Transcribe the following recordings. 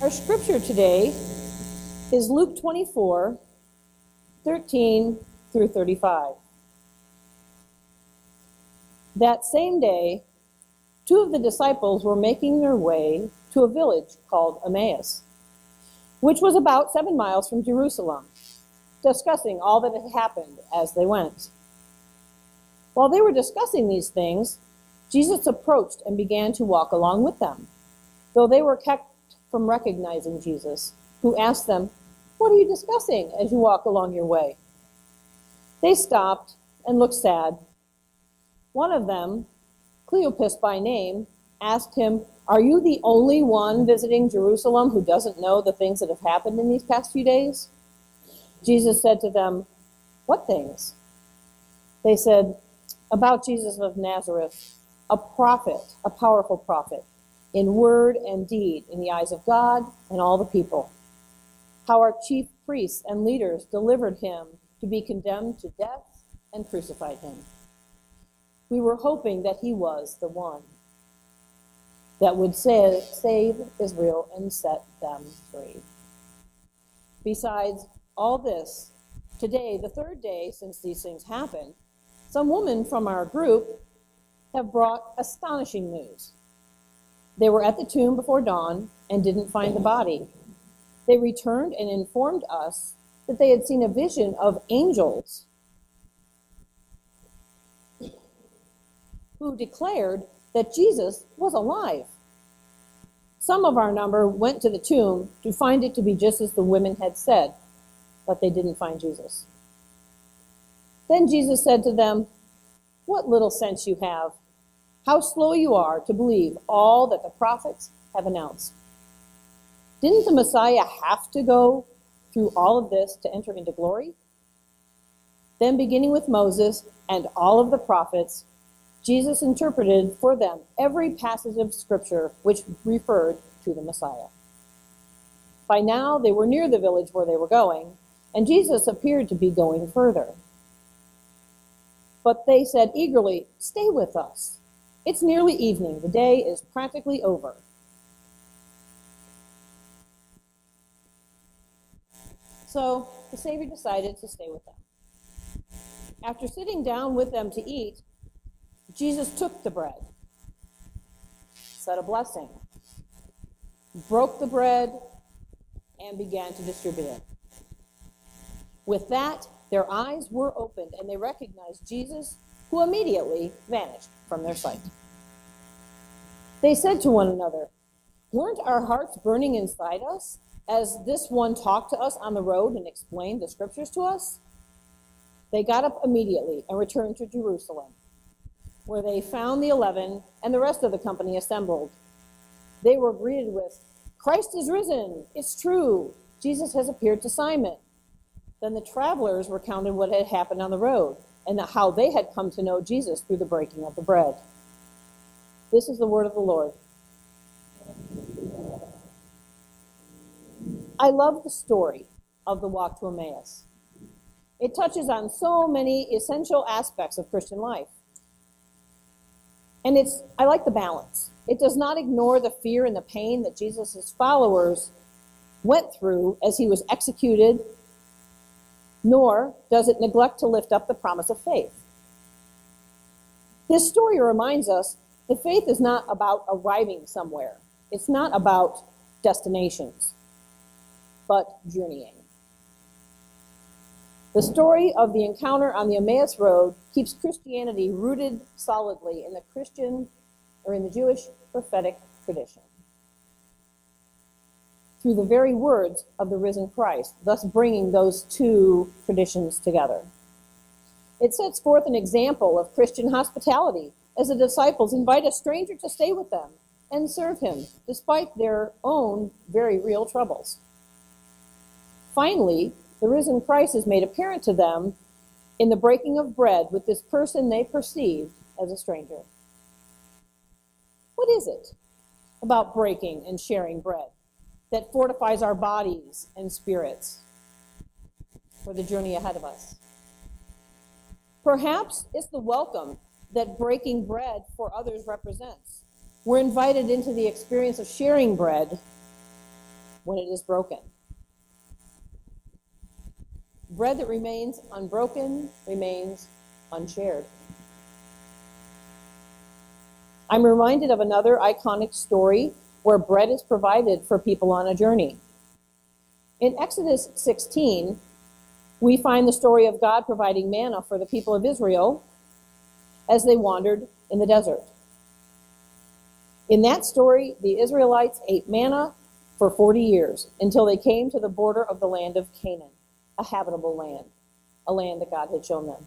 Our scripture today is Luke 24, 13 through 35. That same day, two of the disciples were making their way to a village called Emmaus, which was about 7 miles from Jerusalem, discussing all that had happened as they went. While they were discussing these things, Jesus approached and began to walk along with them, though they were kept from recognizing Jesus, who asked them, "What are you discussing as you walk along your way?" They stopped and looked sad. One of them, Cleopas by name, asked him, "Are you the only one visiting Jerusalem who doesn't know the things that have happened in these past few days?" Jesus said to them, "What things?" They said, "About Jesus of Nazareth, a prophet, a powerful prophet, in word and deed in the eyes of God and all the people. How our chief priests and leaders delivered him to be condemned to death and crucified him. We were hoping that he was the one that would save Israel and set them free. Besides all this, today, the third day since these things happened, some women from our group have brought astonishing news. They were at the tomb before dawn and didn't find the body. They returned and informed us that they had seen a vision of angels who declared that Jesus was alive. Some of our number went to the tomb to find it to be just as the women had said, but they didn't find Jesus. Then Jesus said to them, 'What little sense you have! How slow you are to believe all that the prophets have announced. Didn't the Messiah have to go through all of this to enter into glory?' Then, beginning with Moses and all of the prophets, Jesus interpreted for them every passage of Scripture which referred to the Messiah. By now, they were near the village where they were going, and Jesus appeared to be going further. But they said eagerly, 'Stay with us. It's nearly evening. The day is practically over.' So the Savior decided to stay with them. After sitting down with them to eat, Jesus took the bread, said a blessing, broke the bread, and began to distribute it. With that, their eyes were opened, and they recognized Jesus, who immediately vanished from their sight. They said to one another, 'Weren't our hearts burning inside us as this one talked to us on the road and explained the Scriptures to us?' They got up immediately and returned to Jerusalem, where they found the 11 and the rest of the company assembled. They were greeted with, 'Christ is risen! It's true! Jesus has appeared to Simon.' Then the travelers recounted what had happened on the road and how they had come to know Jesus through the breaking of the bread. This is the word of the Lord. I love the story of the walk to Emmaus. It touches on so many essential aspects of Christian life. And I like the balance. It does not ignore the fear and the pain that Jesus' followers went through as he was executed, nor does it neglect to lift up the promise of faith. This story reminds us that faith is not about arriving somewhere. It's not about destinations, but journeying. The story of the encounter on the Emmaus Road keeps Christianity rooted solidly in the Jewish prophetic tradition, through the very words of the risen Christ, thus bringing those two traditions together. It sets forth an example of Christian hospitality as the disciples invite a stranger to stay with them and serve him, despite their own very real troubles. Finally, the risen Christ is made apparent to them in the breaking of bread with this person they perceived as a stranger. What is it about breaking and sharing bread that fortifies our bodies and spirits for the journey ahead of us? Perhaps it's the welcome that breaking bread for others represents. We're invited into the experience of sharing bread when it is broken. Bread that remains unbroken remains unshared. I'm reminded of another iconic story where bread is provided for people on a journey. In Exodus 16, we find the story of God providing manna for the people of Israel as they wandered in the desert. In that story, the Israelites ate manna for 40 years until they came to the border of the land of Canaan, a habitable land, a land that God had shown them.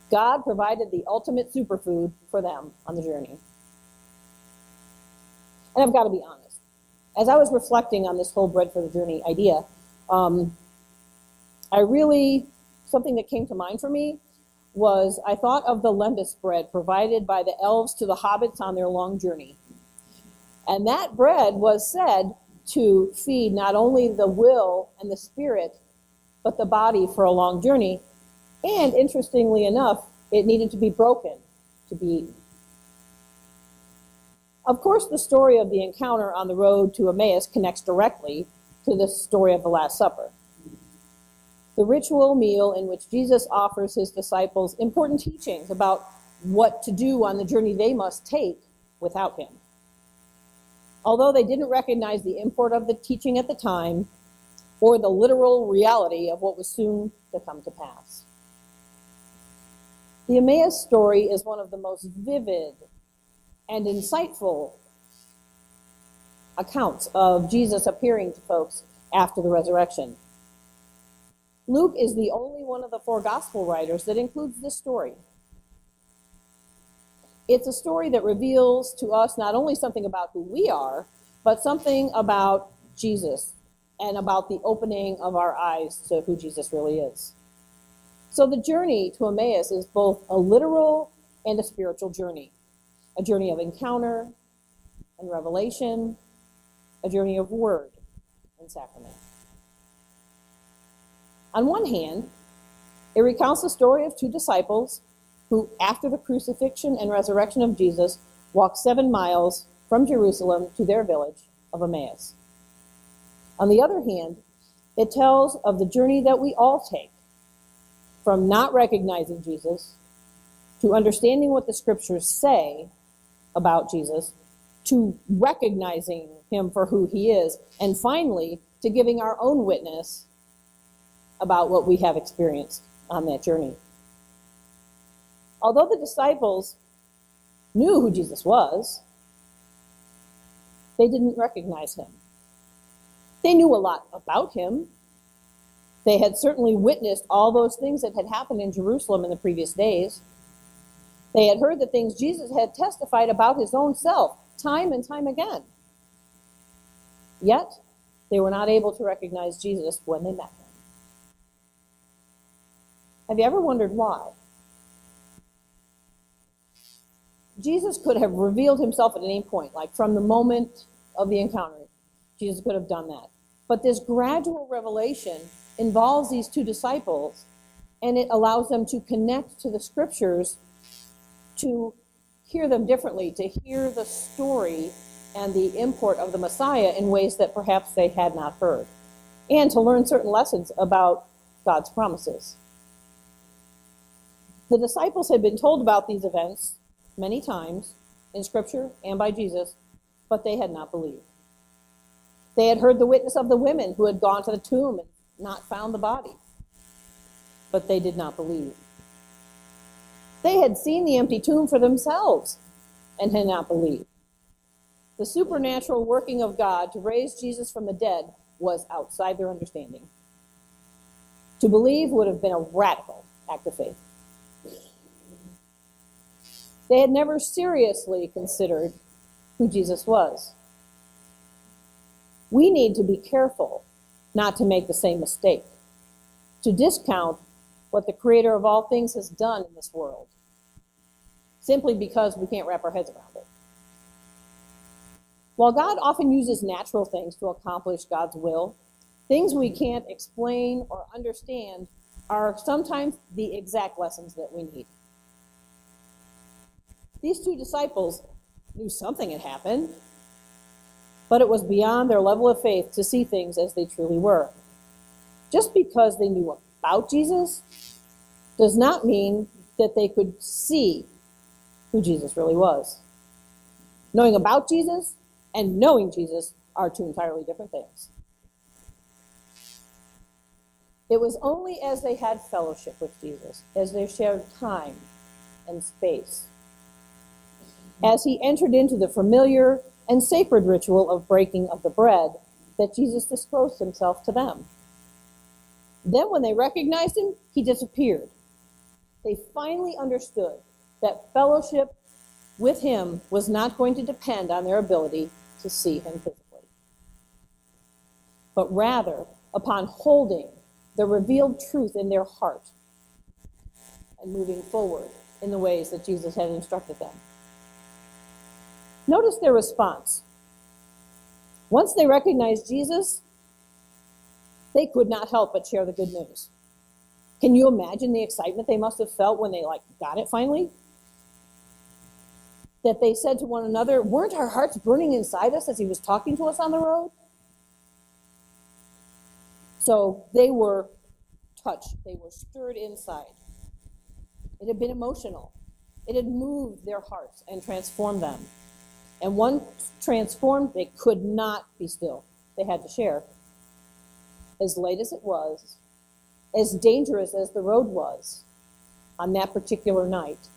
God provided the ultimate superfood for them on the journey. And I've got to be honest, as I was reflecting on this whole bread for the journey idea, something that came to mind for me was I thought of the lembas bread provided by the elves to the hobbits on their long journey. And that bread was said to feed not only the will and the spirit, but the body for a long journey. And interestingly enough, it needed to be broken to be eaten. Of course, the story of the encounter on the road to Emmaus connects directly to the story of the Last Supper, the ritual meal in which Jesus offers his disciples important teachings about what to do on the journey they must take without him. Although they didn't recognize the import of the teaching at the time or the literal reality of what was soon to come to pass. The Emmaus story is one of the most vivid and insightful accounts of Jesus appearing to folks after the resurrection. Luke is the only one of the four gospel writers that includes this story. It's a story that reveals to us not only something about who we are, but something about Jesus and about the opening of our eyes to who Jesus really is. So the journey to Emmaus is both a literal and a spiritual journey. A journey of encounter and revelation, a journey of word and sacrament. On one hand, it recounts the story of two disciples who, after the crucifixion and resurrection of Jesus, walked 7 miles from Jerusalem to their village of Emmaus. On the other hand, it tells of the journey that we all take, from not recognizing Jesus, to understanding what the scriptures say about Jesus, to recognizing him for who he is, and finally, to giving our own witness about what we have experienced on that journey. Although the disciples knew who Jesus was, they didn't recognize him. They knew a lot about him. They had certainly witnessed all those things that had happened in Jerusalem in the previous days. They had heard the things Jesus had testified about his own self, time and time again. Yet, they were not able to recognize Jesus when they met him. Have you ever wondered why? Jesus could have revealed himself at any point, like from the moment of the encounter. Jesus could have done that. But this gradual revelation involves these two disciples, and it allows them to connect to the scriptures, to hear them differently, to hear the story and the import of the Messiah in ways that perhaps they had not heard, and to learn certain lessons about God's promises. The disciples had been told about these events many times in Scripture and by Jesus, but they had not believed. They had heard the witness of the women who had gone to the tomb and not found the body, but they did not believe. They had seen the empty tomb for themselves and had not believed. The supernatural working of God to raise Jesus from the dead was outside their understanding. To believe would have been a radical act of faith. They had never seriously considered who Jesus was. We need to be careful not to make the same mistake, to discount what the Creator of all things has done in this world, simply because we can't wrap our heads around it. While God often uses natural things to accomplish God's will, things we can't explain or understand are sometimes the exact lessons that we need. These two disciples knew something had happened, but it was beyond their level of faith to see things as they truly were. Just because they knew about Jesus does not mean that they could see who Jesus really was. Knowing about Jesus and knowing Jesus are two entirely different things. It was only as they had fellowship with Jesus, as they shared time and space, as he entered into the familiar and sacred ritual of breaking of the bread, that Jesus disclosed himself to them. Then when they recognized him, he disappeared. They finally understood that fellowship with him was not going to depend on their ability to see him physically, but rather upon holding the revealed truth in their heart and moving forward in the ways that Jesus had instructed them. Notice their response. Once they recognized Jesus, they could not help but share the good news. Can you imagine the excitement they must have felt when they got it finally? That they said to one another, weren't our hearts burning inside us as he was talking to us on the road? So they were touched. They were stirred inside. It had been emotional. It had moved their hearts and transformed them. And once transformed, they could not be still. They had to share. As late as it was, as dangerous as the road was on that particular night,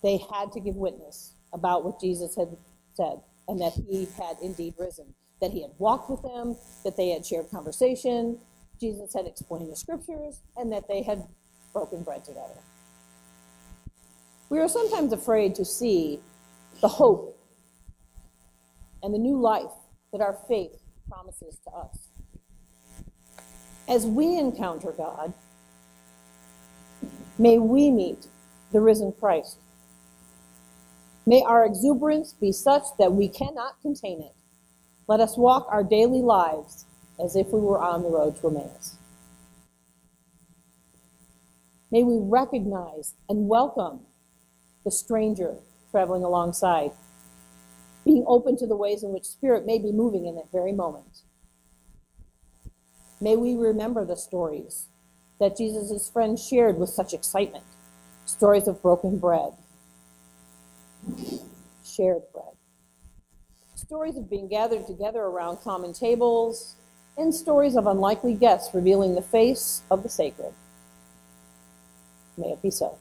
they had to give witness about what Jesus had said, and that he had indeed risen, that he had walked with them, that they had shared conversation, Jesus had explained the scriptures, and that they had broken bread together. We are sometimes afraid to see the hope and the new life that our faith promises to us. As we encounter God, may we meet the risen Christ. May our exuberance be such that we cannot contain it. Let us walk our daily lives as if we were on the road to Emmaus. May we recognize and welcome the stranger traveling alongside, being open to the ways in which Spirit may be moving in that very moment. May we remember the stories that Jesus' friends shared with such excitement, stories of broken bread, shared bread, stories of being gathered together around common tables, and stories of unlikely guests revealing the face of the sacred. May it be so.